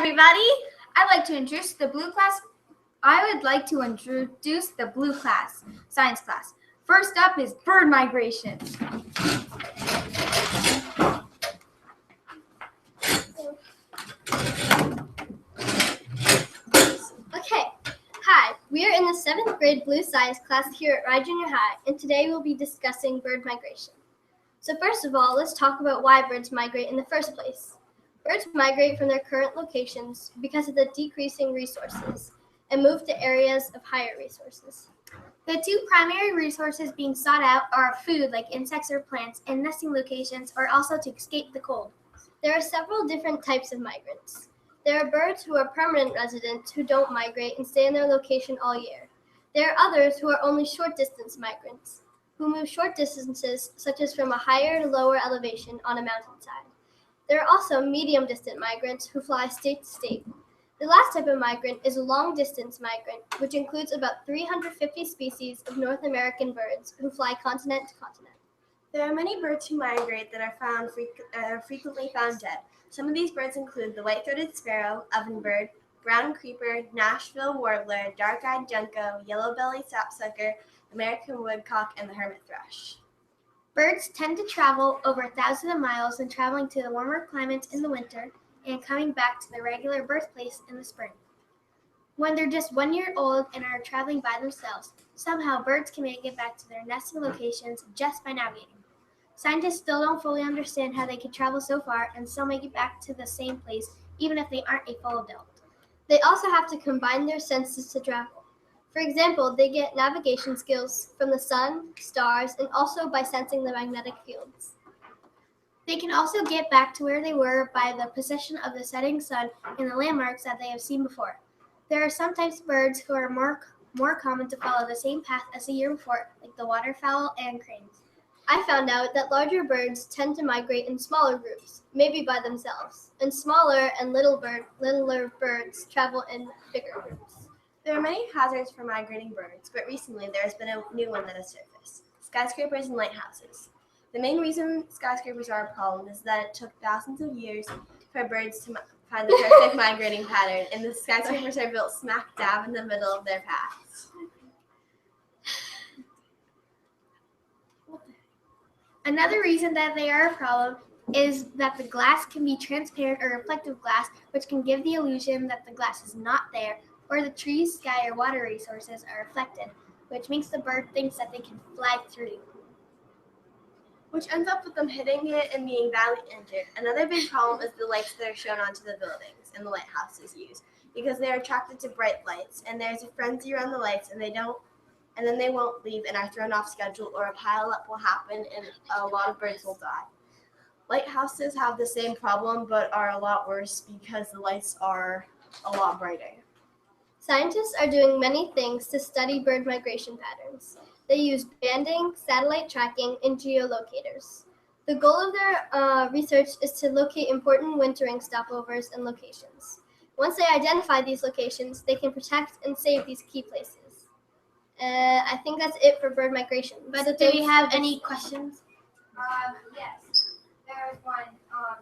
everybody. I'd like to introduce the blue class. I would like to introduce the blue class, science class. First up is bird migration. Okay, hi, we are in the 7th grade blue science class here at Rye Junior High, and today we'll be discussing bird migration. So first of all, let's talk about why birds migrate in the first place. Birds migrate from their current locations because of the decreasing resources and move to areas of higher resources. The two primary resources being sought out are food like insects or plants and nesting locations, or also to escape the cold. There are several different types of migrants. There are birds who are permanent residents who don't migrate and stay in their location all year. There are others who are only short distance migrants, who move short distances such as from a higher to lower elevation on a mountainside. There are also medium distant migrants who fly state to state. The last type of migrant is a long-distance migrant, which includes about 350 species of North American birds who fly continent to continent. There are many birds who migrate that are frequently found dead. Some of these birds include the white-throated sparrow, ovenbird, brown creeper, Nashville warbler, dark-eyed junco, yellow-bellied sapsucker, American woodcock, and the hermit thrush. Birds tend to travel over 1,000 miles when traveling to the warmer climates in the winter and coming back to their regular birthplace in the spring. When they're just 1 year old and are traveling by themselves, somehow birds can make it back to their nesting locations just by navigating. Scientists still don't fully understand how they can travel so far and still make it back to the same place even if they aren't a full adult. They also have to combine their senses to travel. For example, they get navigation skills from the sun, stars, and also by sensing the magnetic fields. They can also get back to where they were by the position of the setting sun and the landmarks that they have seen before. There are some types of birds who are more common to follow the same path as the year before, like the waterfowl and cranes. I found out that larger birds tend to migrate in smaller groups, maybe by themselves, and smaller and littler birds travel in bigger groups. There are many hazards for migrating birds, but recently there has been a new one that has surfaced: skyscrapers and lighthouses. The main reason skyscrapers are a problem is that it took thousands of years for birds to find the perfect migrating pattern, and the skyscrapers are built smack dab in the middle of their paths. Another reason that they are a problem is that the glass can be transparent or reflective glass, which can give the illusion that the glass is not there, or the trees, sky, or water resources are reflected, which makes the bird think that they can fly through. Which ends up with them hitting it and being badly injured. Another big problem is the lights that are shown onto the buildings and the lighthouses use, because they are attracted to bright lights, and there's a frenzy around the lights, and then they won't leave and are thrown off schedule, or a pile-up will happen and a lot of birds will die. Lighthouses have the same problem but are a lot worse because the lights are a lot brighter. Scientists are doing many things to study bird migration patterns. They use banding, satellite tracking, and geolocators. The goal of their research is to locate important wintering stopovers and locations. Once they identify these locations, they can protect and save these key places. I think that's it for bird migration. But so do we have any questions? Yes. There is one.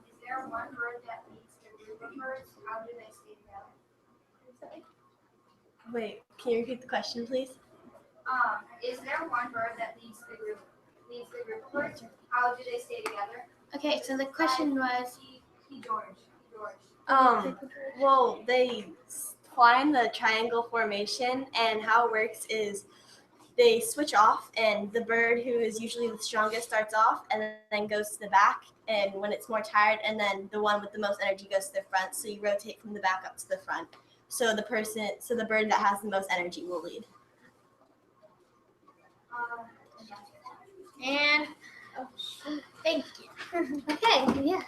Is there one bird that leads to a group of birds? How do they stay together? Wait, can you repeat the question, please? Is there one bird that leads the group of birds? How do they stay together? Okay, so the question was. George. Well, they fly in the triangle formation, and how it works is they switch off, and the bird who is usually the strongest starts off and then goes to the back, and when it's more tired, and then the one with the most energy goes to the front, so you rotate from the back up to the front. So the bird that has the most energy will lead. And thank you. Okay, yeah.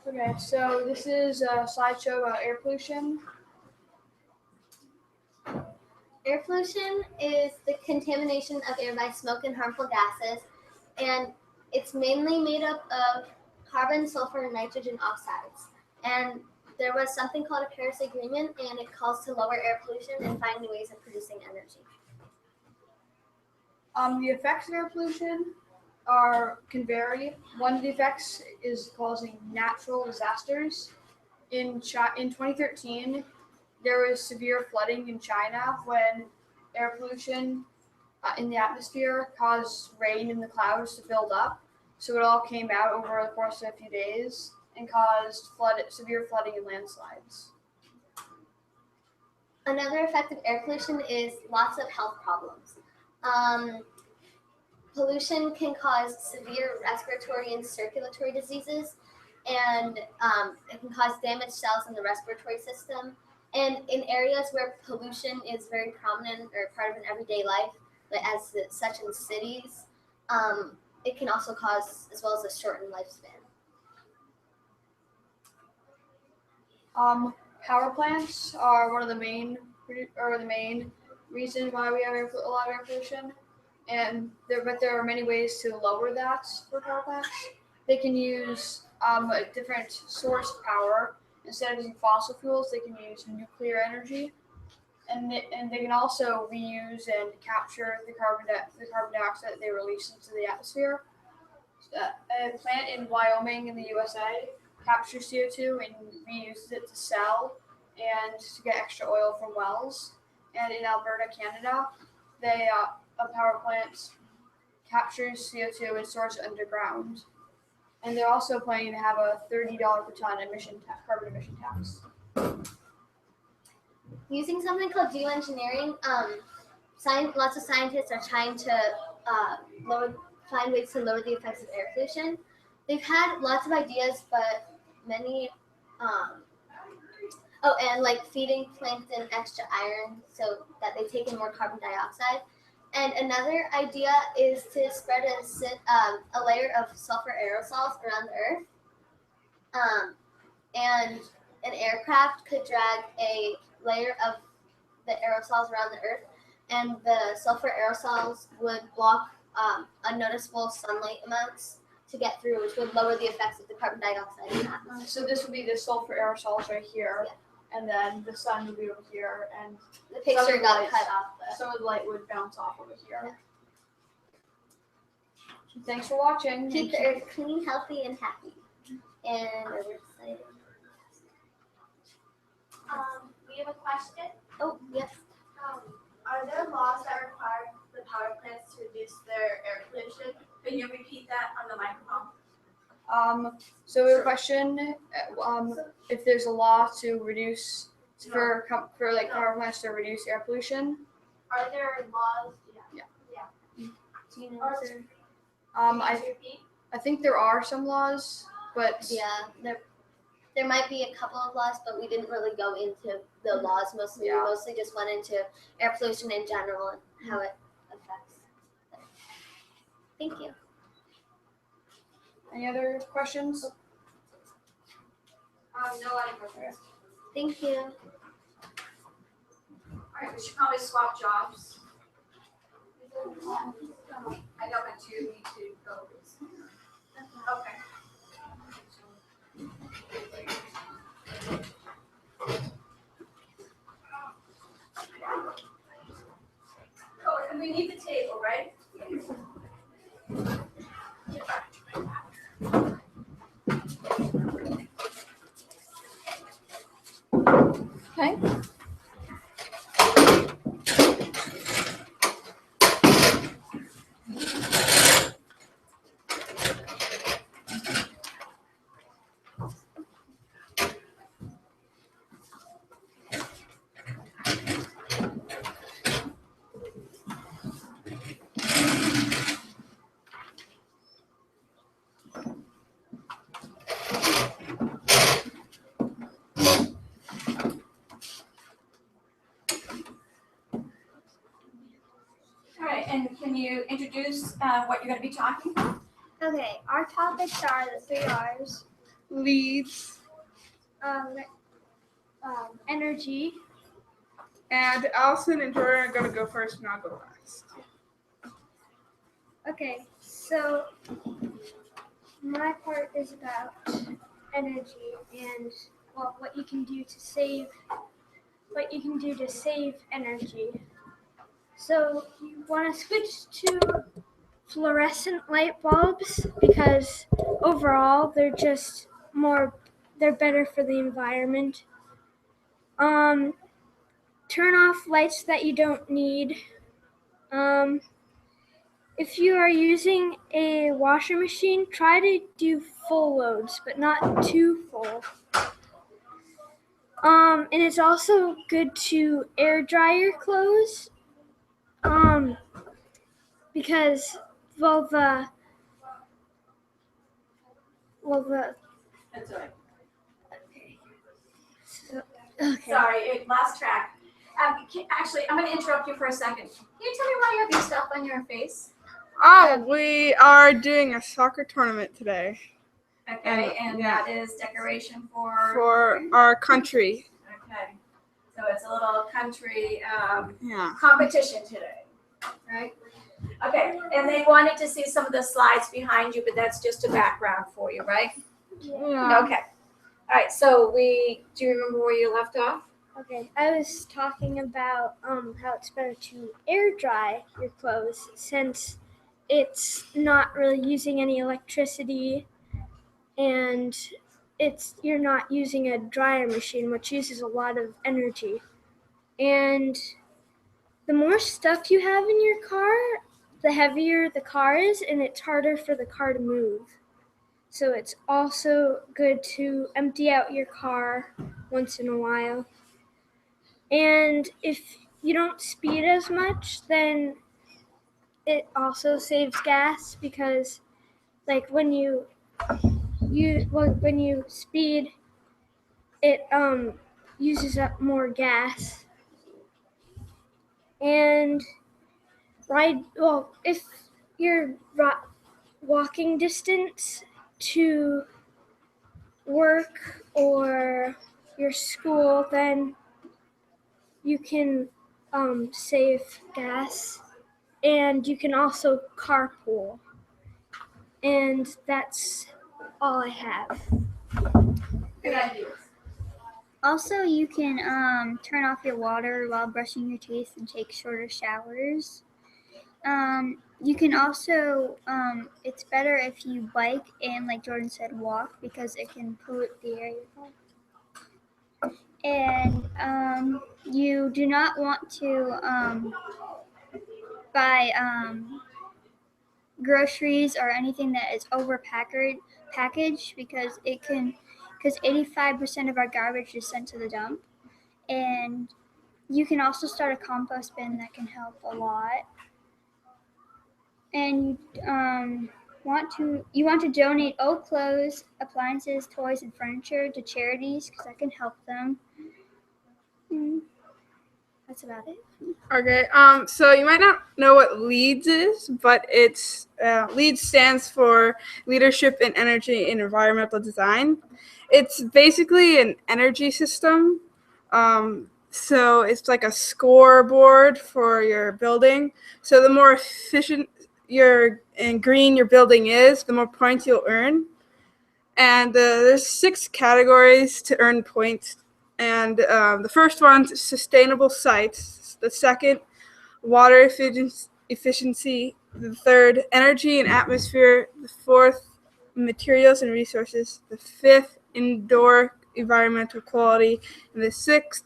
Okay, so this is a slideshow about air pollution. Air pollution is the contamination of air by smoke and harmful gases, and it's mainly made up of carbon, sulfur, and nitrogen oxides. And there was something called a Paris Agreement, and it calls to lower air pollution and find new ways of producing energy. The effects of air pollution can vary. One of the effects is causing natural disasters. In 2013, there was severe flooding in China when air pollution in the atmosphere caused rain in the clouds to build up. So it all came out over the course of a few days and caused severe flooding and landslides. Another effect of air pollution is lots of health problems. Pollution can cause severe respiratory and circulatory diseases, and it can cause damaged cells in the respiratory system. And in areas where pollution is very prominent or part of an everyday life, such in cities, it can also cause, as well as a shortened lifespan. Power plants are one of the main reasons why we have a lot of air pollution. But there are many ways to lower that for power plants. They can use a different source of power. Instead of using fossil fuels, they can use nuclear energy, and they can also reuse and capture the carbon dioxide that they release into the atmosphere. A plant in Wyoming in the USA captures CO2 and reuses it to sell and to get extra oil from wells. And in Alberta, Canada, a power plant captures CO2 and stores it underground. And they're also planning to have a $30 per ton carbon emission tax. Using something called geoengineering, lots of scientists are trying to find ways to lower the effects of air pollution. They've had lots of ideas, but many, and like feeding plankton extra iron so that they take in more carbon dioxide. And another idea is to spread a layer of sulfur aerosols around the Earth. And an aircraft could drag a layer of the aerosols around the Earth, and the sulfur aerosols would block unnoticeable sunlight amounts to get through, which would lower the effects of the carbon dioxide in the atmosphere. So this would be the sulfur aerosols right here, and then the sun would be over here, and the picture got cut off. Some of the light would bounce off over here. Yeah. So thanks for watching. Keep the Earth clean, healthy, and happy. And we're excited. We have a question. Oh, yes. Are there laws that require the power plants to reduce their air pollution? Can you repeat that on the microphone? So we have a question. If there's a law to reduce for power plants to reduce air pollution. Are there laws? Yeah. Do you know, sir? I think there are some laws, but there might be a couple of laws, but we didn't really go into the laws mostly. We mostly just went into air pollution in general and how it affects. Thank you. Any other questions? No other questions. Thank you. All right, we should probably swap jobs. I got my two. You need to go. Okay. Oh, and we need the table, right? Okay. All right, and can you introduce what you're going to be talking about? Okay, our topics are the 3 R's: leads, energy. and Allison and Jordan are going to go first, and I'll go last. Okay, so my part is about energy and what you can do to save energy. So you want to switch to fluorescent light bulbs because overall they're better for the environment. Turn off lights that you don't need. If you are using a washer machine, try to do full loads, but not too full. And it's also good to air dry your clothes. Because the That's all right. okay. Okay. Sorry, it lost track. Actually, I'm going to interrupt you for a second. Can you tell me why you have your stuff on your face? Oh, we are doing a soccer tournament today Okay, and yeah. that is decoration for our country. Okay, so it's a little country Yeah. competition today, right? Okay, and they wanted to see some of the slides behind you, but that's just a background for you, right? Yeah. Okay. All right, so do you remember where you left off? Okay, I was talking about how it's better to air dry your clothes since it's not really using any electricity and you're not using a dryer machine which uses a lot of energy. And the more stuff you have in your car, the heavier the car is and it's harder for the car to move. So it's also good to empty out your car once in a while. And if you don't speed as much, then it also saves gas because like when you speed, it uses up more gas. And if you're walking distance to work or your school, then you can save gas, and you can also carpool. And that's all I have. Good idea. Also, you can turn off your water while brushing your teeth and take shorter showers. You can also, it's better if you bike and, like Jordan said, walk because it can pollute the air you breathe. And you do not want to buy groceries or anything that is over packaged because 85% of our garbage is sent to the dump. And you can also start a compost bin that can help a lot. And you want to donate old clothes, appliances, toys, and furniture to charities because that can help them. That's about it. Okay. So you might not know what LEEDS is, but it's LEEDS stands for Leadership in Energy and Environmental Design. It's basically an energy system. So it's like a scoreboard for your building. So the more efficient and green your building is, the more points you'll earn. And there's 6 categories to earn points. And the first one's sustainable sites. The second, water efficiency. The third, energy and atmosphere. The fourth, materials and resources. The fifth, indoor environmental quality. And the sixth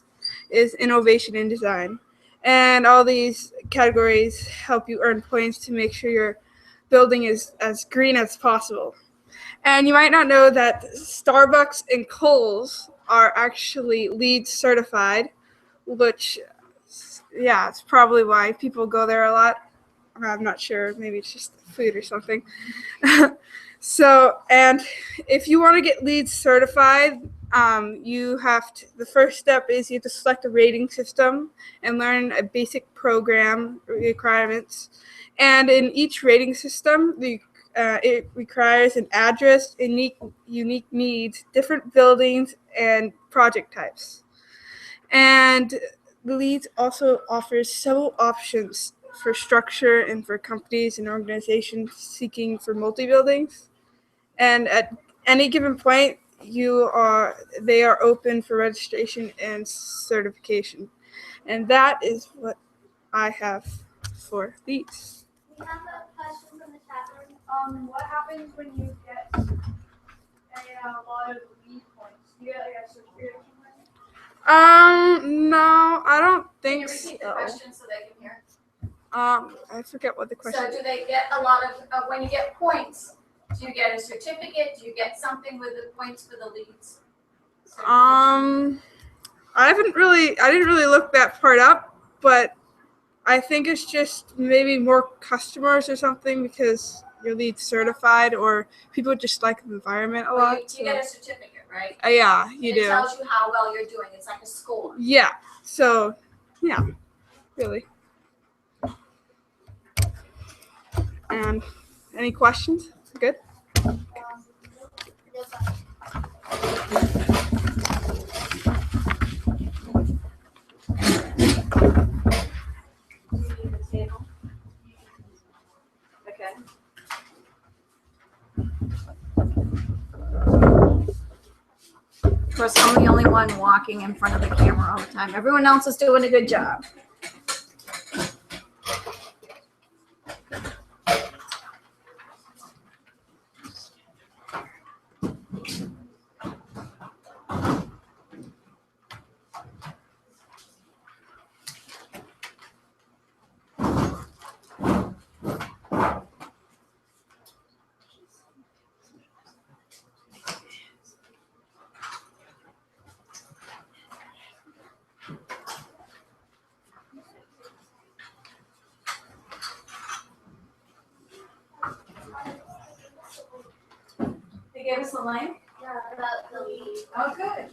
is innovation and design. And all these categories help you earn points to make sure your building is as green as possible. And you might not know that Starbucks and Kohl's are actually LEED certified, which, yeah, it's probably why people go there a lot. I'm not sure. Maybe it's just food or something. So, and if you want to get LEED certified, the first step is you have to select a rating system and learn a basic program requirements. And in each rating system, It requires an address, unique needs, different buildings, and project types. And the LEED also offers several options for structure and for companies and organizations seeking for multi-buildings. And at any given point, they are open for registration and certification. And that is what I have for these. We have a question from the chat room. What happens when you get a lot of lead points? Do you get like a certificate? No, I don't Can you think repeat the so. question so they can hear? I forget what the question So is. do they get a lot of, when you get points, do you get a certificate? Do you get something with the points for the leads? I didn't really look that part up, but I think it's just maybe more customers or something because you're LEED certified or people just like the environment a Well, lot. you get a certificate, right? Yeah, you And it do. tells you how well you're doing. It's like a score. Yeah. So, yeah, really. And any questions? Good. Okay. Of course, I'm the only one walking in front of the camera all the time. Everyone else is doing a good job. They gave us a link? About the lead. Oh, good.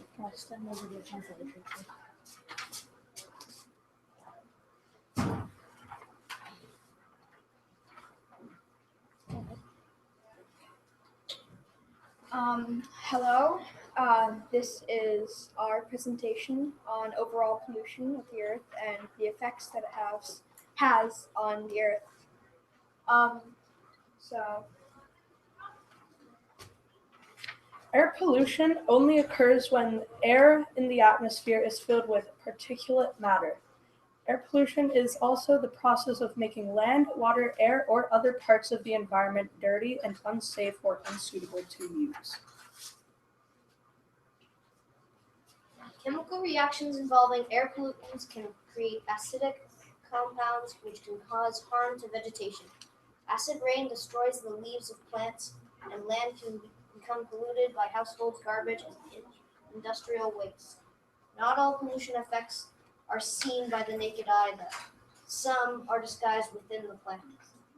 Hello. This is our presentation on overall pollution of the Earth and the effects that it has on the Earth. So Air pollution only occurs when air in the atmosphere is filled with particulate matter. Air pollution is also the process of making land, water, air, or other parts of the environment dirty and unsafe or unsuitable to use. Chemical reactions involving air pollutants can create acidic compounds which can cause harm to vegetation. Acid rain destroys the leaves of plants, and land can become polluted by household garbage and industrial waste. Not all pollution effects are seen by the naked eye, though. Some are disguised within the plant.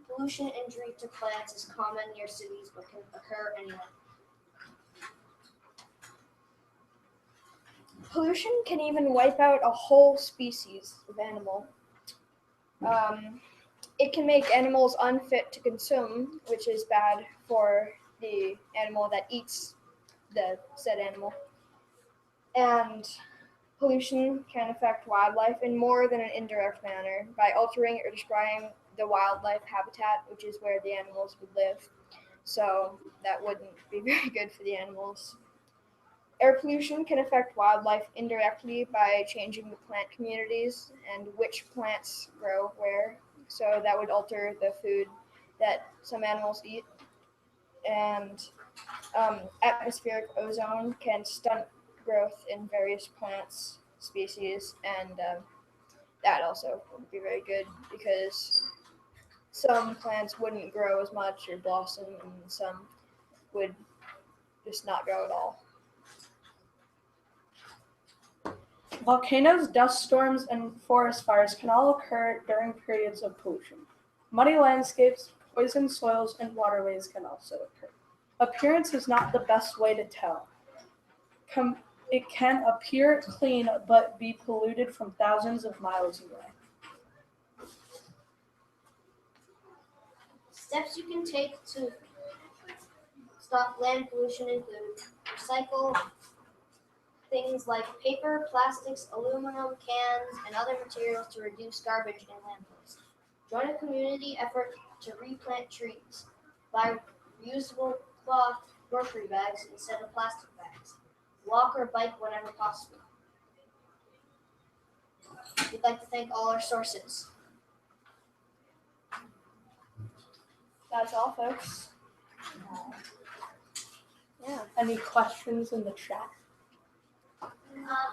Pollution injury to plants is common near cities but can occur anywhere. pollution can even wipe out a whole species of animal. It can make animals unfit to consume, which is bad for the animal that eats the said animal. And pollution can affect wildlife in more than an indirect manner by altering or destroying the wildlife habitat, which is where the animals would live. So that wouldn't be very good for the animals. Air pollution can affect wildlife indirectly by changing the plant communities and which plants grow where. So that would alter the food that some animals eat. And atmospheric ozone can stunt growth in various plants species, and that also wouldn't be very good because some plants wouldn't grow as much or blossom, and some would just not grow at all. Volcanoes, dust storms, and forest fires can all occur during periods of pollution. Muddy landscapes, poisoned soils, and waterways can also occur. Appearance is not the best way to tell. It can appear clean but be polluted from thousands of miles away. Steps you can take to stop land pollution include recycle things like paper, plastics, aluminum, cans, and other materials to reduce garbage in landfills. Join a community effort to replant trees. Buy reusable cloth grocery bags instead of plastic bags. Walk or bike whenever possible. We'd like to thank all our sources. That's all, folks. Yeah. Any questions in the chat?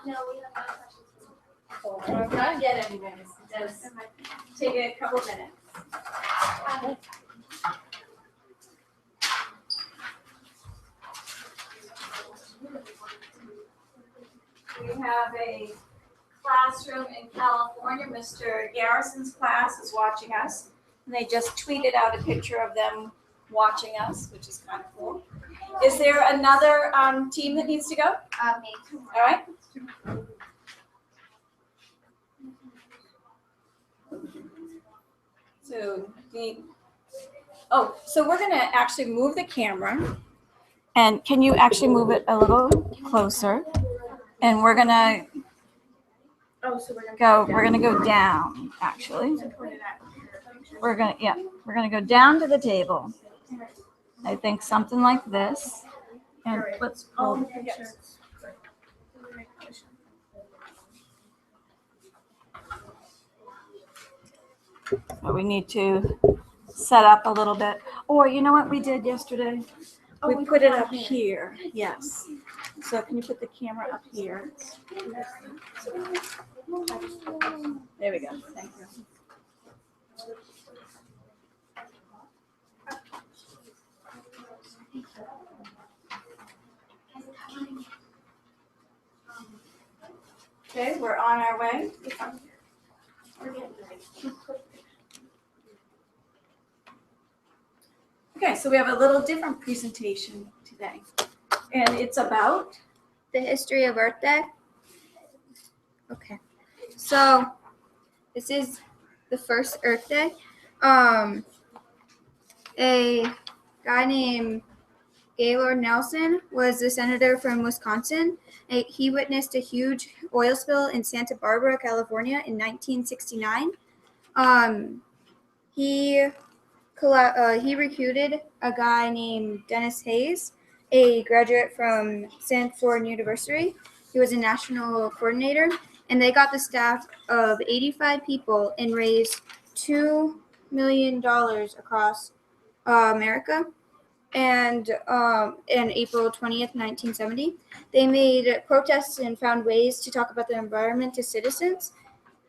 No, we have no questions. Not yet, anyways. Just take a couple minutes. We have a classroom in California. Mr. Garrison's class is watching us. And they just tweeted out a picture of them watching us, which is kind of cool. Is there another team that needs to go? Me. All right. So we're going to actually move the camera. And can you actually move it a little closer? And we're going to go down, actually. We're going to go down to the table. I think something like this. And let's pull the pictures. So we need to set up a little bit. Or you know what we did yesterday? We put it up here. Yes. So can you put the camera up here? There we go. Thank you. Okay, we're on our way. Okay, so we have a little different presentation today. And it's about The history of Earth Day. Okay. So this is the first Earth Day. A guy named Gaylord Nelson was a senator from Wisconsin. He witnessed a huge oil spill in Santa Barbara, California in 1969. He recruited a guy named Dennis Hayes, a graduate from Stanford University. He was a national coordinator, and they got the staff of 85 people and raised $2 million across America. And on April 20th, 1970, they made protests and found ways to talk about the environment to citizens.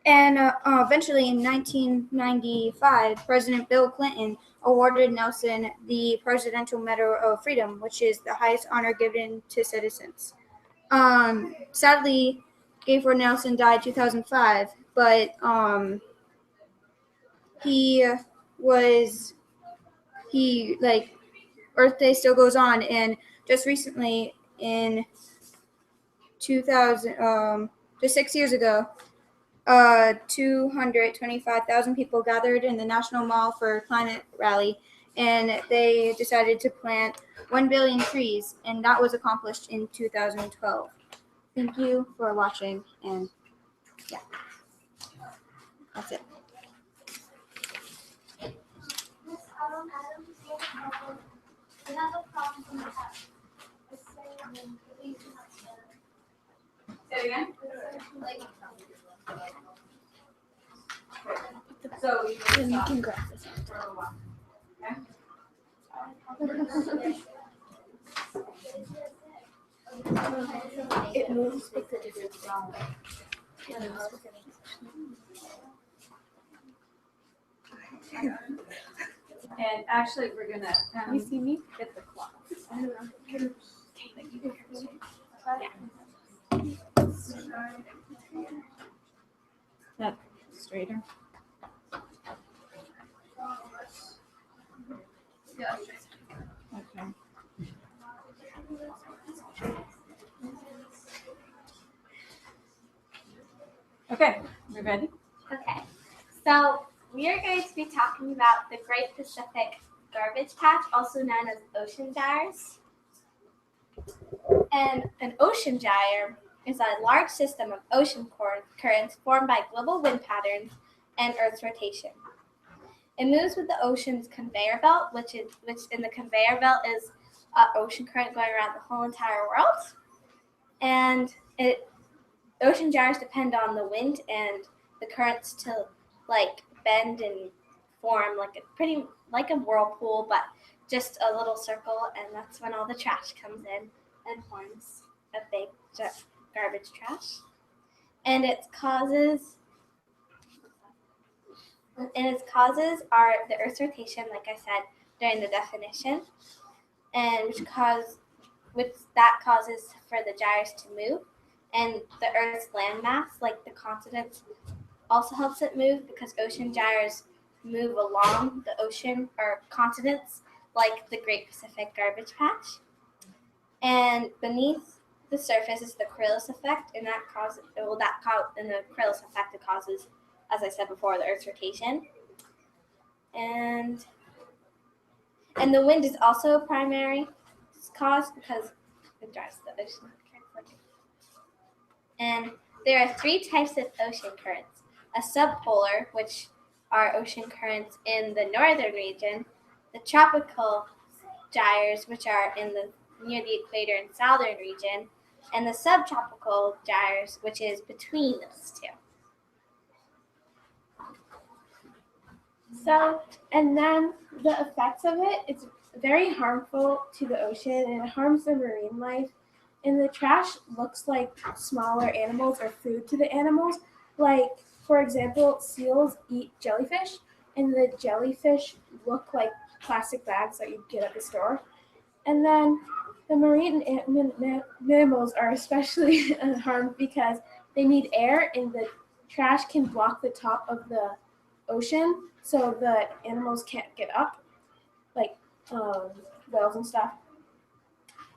And eventually, in 1995, President Bill Clinton awarded Nelson the Presidential Medal of Freedom, which is the highest honor given to citizens. Sadly, Gaylord Nelson died in 2005, but Earth Day still goes on, and just recently in 2000, just 6 years ago, 225,000 people gathered in the National Mall for a climate rally, and they decided to plant 1 billion trees, and that was accomplished in 2012. Thank you for watching, and yeah, that's it. We have a problem in the house. Say it again. So you can grab this for a while. Okay? It moves with the different sound. And actually, we're gonna. You see me? Get the clock. I don't know. That straighter. Yeah. Okay. Okay, we ready? Okay, so we are going to be talking about the Great Pacific Garbage Patch, also known as ocean gyres. And an ocean gyre is a large system of ocean currents formed by global wind patterns and Earth's rotation. It moves with the ocean's conveyor belt, which in the conveyor belt is an ocean current going around the whole entire world. And ocean gyres depend on the wind and the currents to like bend and form like a whirlpool, but just a little circle, and that's when all the trash comes in and forms a big garbage trash. And its causes are the Earth's rotation, like I said during the definition, and which causes for the gyres to move, and the Earth's landmass, like the continents, also helps it move because ocean gyres move along the ocean or continents, like the Great Pacific Garbage Patch. And beneath the surface is the Coriolis effect, and the Coriolis effect causes, as I said before, the Earth's rotation. And the wind is also a primary cause because it drives the ocean currents. And there are 3 types of ocean currents: a subpolar, which are ocean currents in the northern region; the tropical gyres, which are near the equator and southern region; and the subtropical gyres, which is between those two. So, and then the effects of it, it's very harmful to the ocean and it harms the marine life. And the trash looks like smaller animals or food to the animals. Like, for example, seals eat jellyfish, and the jellyfish look like plastic bags that you get at the store. And then the marine mammals are especially harmed because they need air, and the trash can block the top of the ocean, so the animals can't get up, like whales and stuff.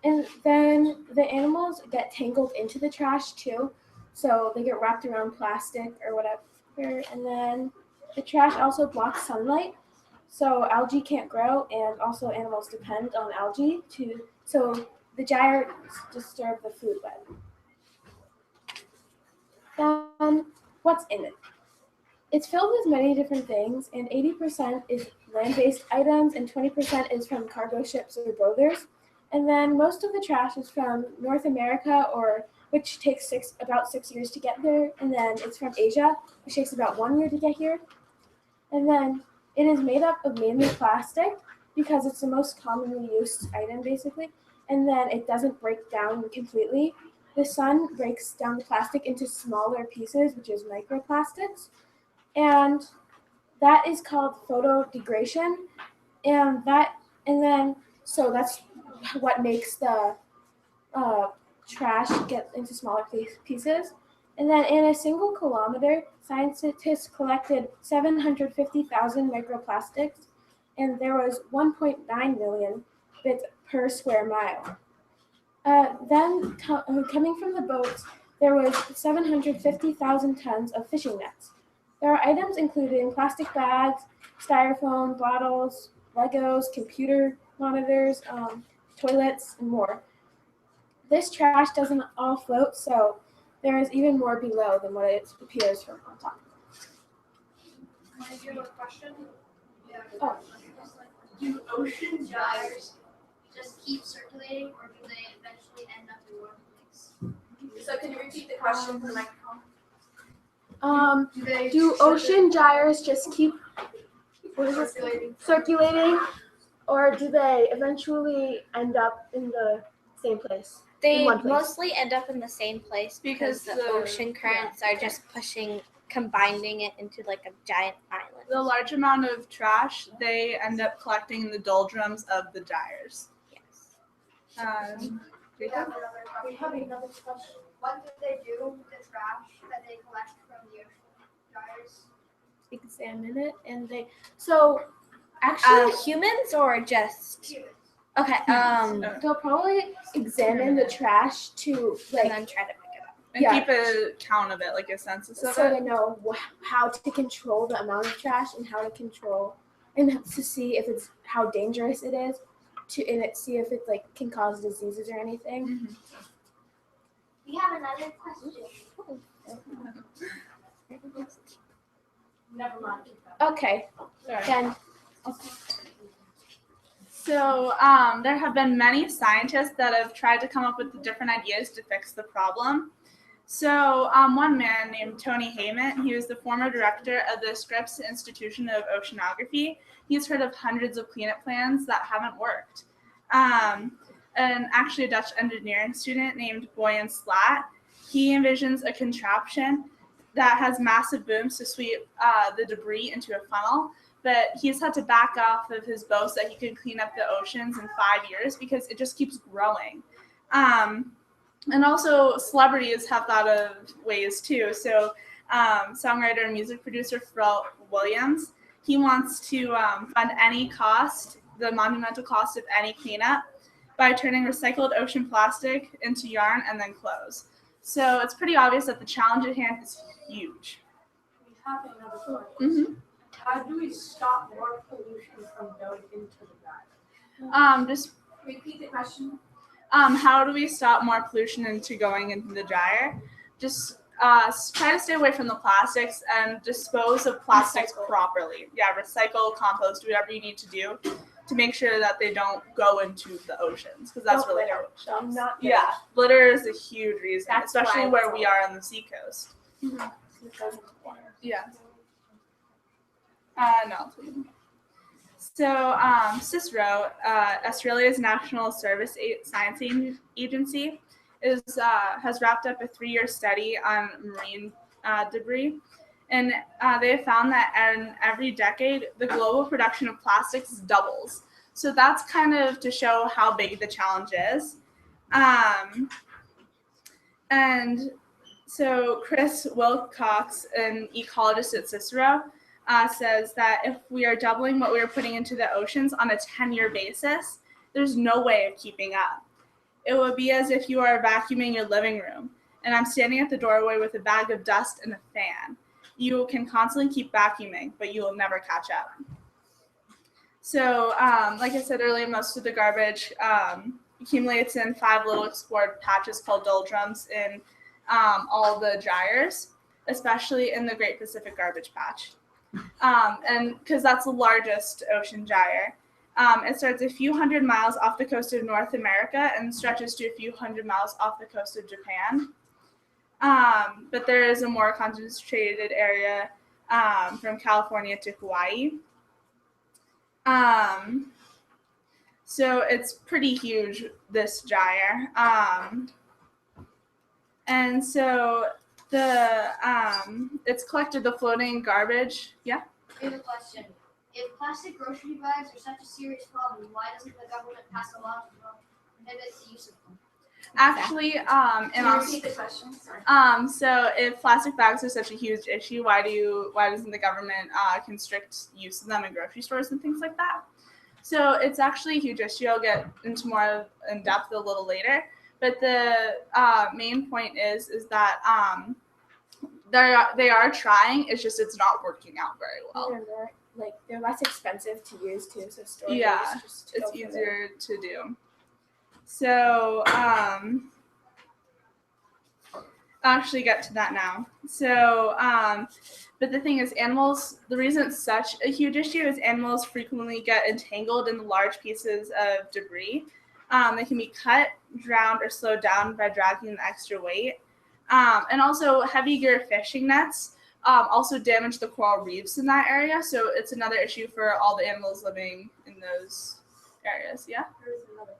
And then the animals get tangled into the trash too, so they get wrapped around plastic or whatever. And then the trash also blocks sunlight, so algae can't grow, and also animals depend on algae so the gyres disturb the food web. Then what's in it? It's filled with many different things, and 80% is land-based items and 20% is from cargo ships or boaters. And then most of the trash is from North America, which takes about 6 years to get there. And then it's from Asia, which takes about 1 year to get here. And then it is made up of mainly plastic because it's the most commonly used item, basically. And then it doesn't break down completely. The sun breaks down the plastic into smaller pieces, which is microplastics. And that is called photodegradation, so that's what makes the trash get into smaller pieces. And then in a single kilometer, scientists collected 750,000 microplastics, and there was 1.9 million bits per square mile. Then coming from the boats, there was 750,000 tons of fishing nets. There are items including plastic bags, styrofoam, bottles, Legos, computer monitors, toilets, and more. This trash doesn't all float, so there is even more below than what it appears from on top. Do you have a question? Yeah. Oh. Do ocean gyres just keep circulating, or do they eventually end up in one place? So can you repeat the question for the microphone? Do ocean gyres just keep circulating, or do they eventually end up in the same place? They one place. mostly end up in the same place because the ocean currents are just combining it into like a giant island. The large amount of trash they end up collecting in the doldrums of the gyres. Yes. We have another question. What do they do with the trash that they collect from the ocean gyres? Examine it, and actually Humans or just Humans. okay. they'll probably examine the trash to And then try to pick it up. And keep a count of it, like a census of so it. they know how to control the amount of trash and how to control and to see if it's how dangerous it is. see if it like can cause diseases or anything. We have another question. Never mind. Okay. Then So there have been many scientists that have tried to come up with different ideas to fix the problem. So one man named Tony Hayman, he was the former director of the Scripps Institution of Oceanography. He's heard of hundreds of cleanup plans that haven't worked. And actually a Dutch engineering student named Boyan Slat, he envisions a contraption that has massive booms to sweep the debris into a funnel, but he's had to back off of his boast that he could clean up the oceans in 5 years because it just keeps growing. And also celebrities have thought of ways too. So songwriter and music producer Pharrell Williams, he wants to fund any cost, the monumental cost of any cleanup, by turning recycled ocean plastic into yarn and then clothes. So it's pretty obvious that the challenge at hand is huge. We have another question. How do we stop more pollution from going into the gyre? Just Repeat the question. how do we stop more pollution into going into the gyre? Just try to stay away from the plastics and dispose of plastics properly. Yeah, recycle, compost, do whatever you need to do to make sure that they don't go into the oceans, because that's really how it shows. Yeah, litter is a huge reason, especially where we are on the seacoast. Yeah. No. So CISRO, Australia's National Service Science Agency, has wrapped up a 3-year study on marine debris. And they have found that in every decade, the global production of plastics doubles. So that's kind of to show how big the challenge is. And so Chris Wilcox, an ecologist at CISRO, says that if we are doubling what we are putting into the oceans on a 10-year basis, there's no way of keeping up. It would be as if you are vacuuming your living room, and I'm standing at the doorway with a bag of dust and a fan. You can constantly keep vacuuming, but you will never catch up. So, like I said earlier, most of the garbage accumulates in 5 little explored patches called doldrums in all the gyres, especially in the Great Pacific Garbage Patch. And because that's the largest ocean gyre. It starts a few hundred miles off the coast of North America and stretches to a few hundred miles off the coast of Japan. But there is a more concentrated area from California to Hawaii. So it's pretty huge, this gyre. And so it's collected the floating garbage. Yeah? I have a question. If plastic grocery bags are such a serious problem, why doesn't the government pass a law to prohibit the use of them? Actually, Can you repeat the question? Sorry. So if plastic bags are such a huge issue, why doesn't the government constrict use of them in grocery stores and things like that? So it's actually a huge issue. I'll get into more in depth a little later. But the main point is that they are trying. It's just it's not working out very well. They're less expensive to use too, so storage Yeah, just it's easier to do. So I'll actually get to that now. So but the thing is, animals, the reason it's such a huge issue is animals frequently get entangled in large pieces of debris. They can be cut, drowned, or slowed down by dragging the extra weight. And also heavy gear fishing nets also damage the coral reefs in that area. So it's another issue for all the animals living in those areas. Yeah? Here's another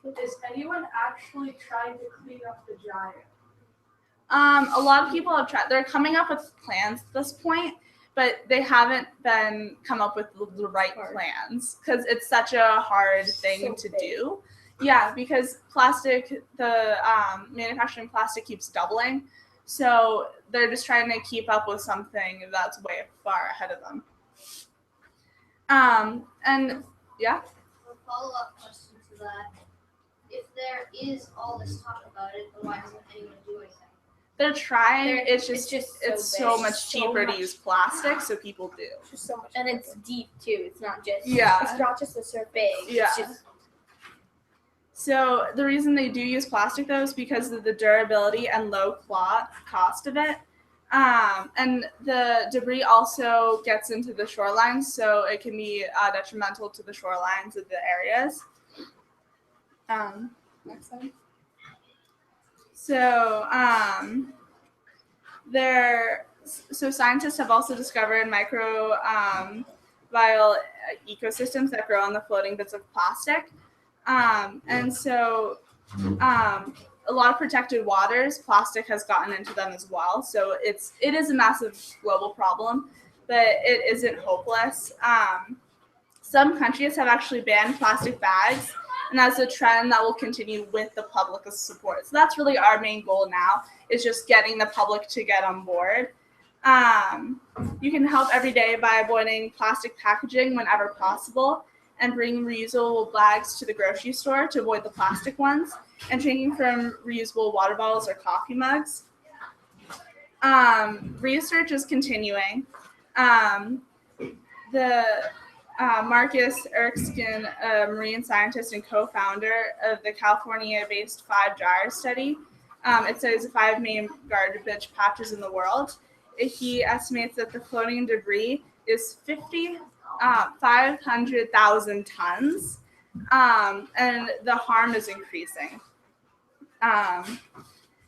one. Is anyone actually trying to clean up the gyre? A lot of people have tried. They're coming up with plans at this point, but they haven't come up with the right plans because it's such a hard thing to do. Yeah, because the manufacturing plastic keeps doubling. So they're just trying to keep up with something that's way far ahead of them. And yeah. A follow-up question to that: if there is all this talk about it, then why doesn't anyone do anything? They're trying. It's so much so cheaper much. to use plastic, so people do. Just so much, and it's deep too. It's not just Yeah. It's not just the surface. Yeah. It's just So the reason they do use plastic though is because of the durability and low cost of it. And the debris also gets into the shorelines, so it can be detrimental to the shorelines of the areas. Next slide. So scientists have also discovered microbial ecosystems that grow on the floating bits of plastic. And so a lot of protected waters, plastic has gotten into them as well. So it is a massive global problem, but it isn't hopeless. Some countries have actually banned plastic bags, and that's a trend that will continue with the public's support. So that's really our main goal now, is just getting the public to get on board. You can help every day by avoiding plastic packaging whenever possible, and bringing reusable bags to the grocery store to avoid the plastic ones, and drinking from reusable water bottles or coffee mugs. Research is continuing. Marcus Erskine, a marine scientist and co-founder of the California-based 5 Gyre study, it studies the 5 main garbage patches in the world. He estimates that the floating debris is 500,000 tons, and the harm is increasing.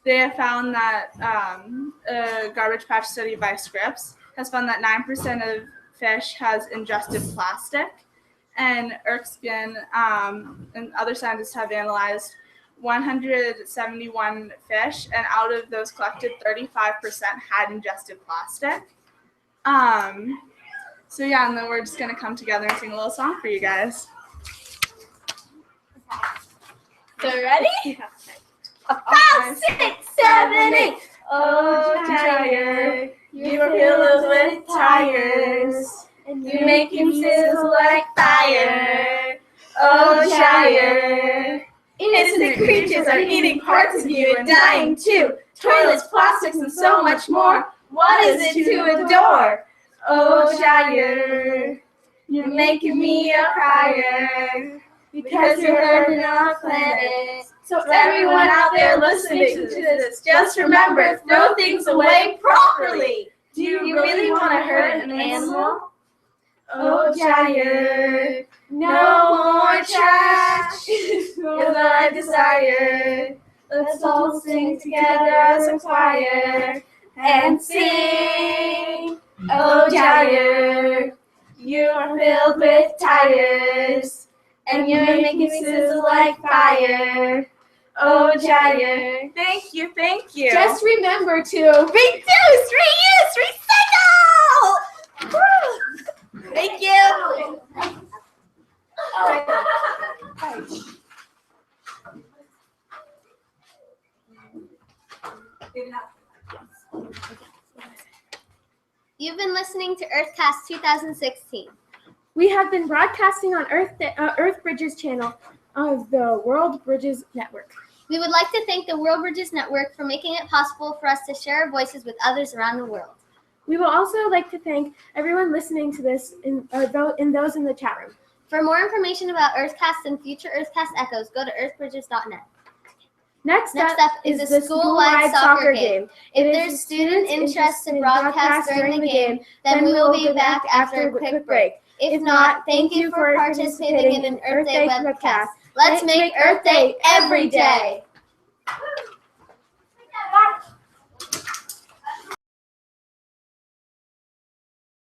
They have found that a garbage patch study by Scripps has found that 9% of fish has ingested plastic, and Erskine and other scientists have analyzed 171 fish, and out of those collected, 35% had ingested plastic. So yeah, and then we're just gonna come together and sing a little song for you guys. So ready? 5, 6, 7, 8. Oh, Gyre, your pillows with tires, and you make him sizzle like fire. Oh, Gyre, innocent creatures are eating parts of you and dying too. Toilets, plastics, and so much more. What is it to adore? Oh, Gyre, you're making me a crier, because you're hurting our planet. So everyone out there listening to this, just remember, throw things away properly. Do you really want to hurt an animal? Oh, Gyre, no more trash is my desire. Let's all sing together as a choir and sing. Oh, Gyre, you're filled with tires, and you're making me sizzle like fire. Oh, Gyre, Thank you, thank you. just remember to reduce, reuse, recycle! Woo! Thank you. You've been listening to Earthcast 2016. We have been broadcasting on Earth Bridges channel of the World Bridges Network. We would like to thank the World Bridges Network for making it possible for us to share our voices with others around the world. We will also like to thank everyone listening to this and those in the chat room. For more information about Earthcast and future Earthcast echoes, go to earthbridges.net. Next up is the a school-wide soccer game. If there's student interest to broadcast during the game, then we will be back after a quick break. If not, thank you for participating in an Earth Day webcast. Let's make Earth Day every day!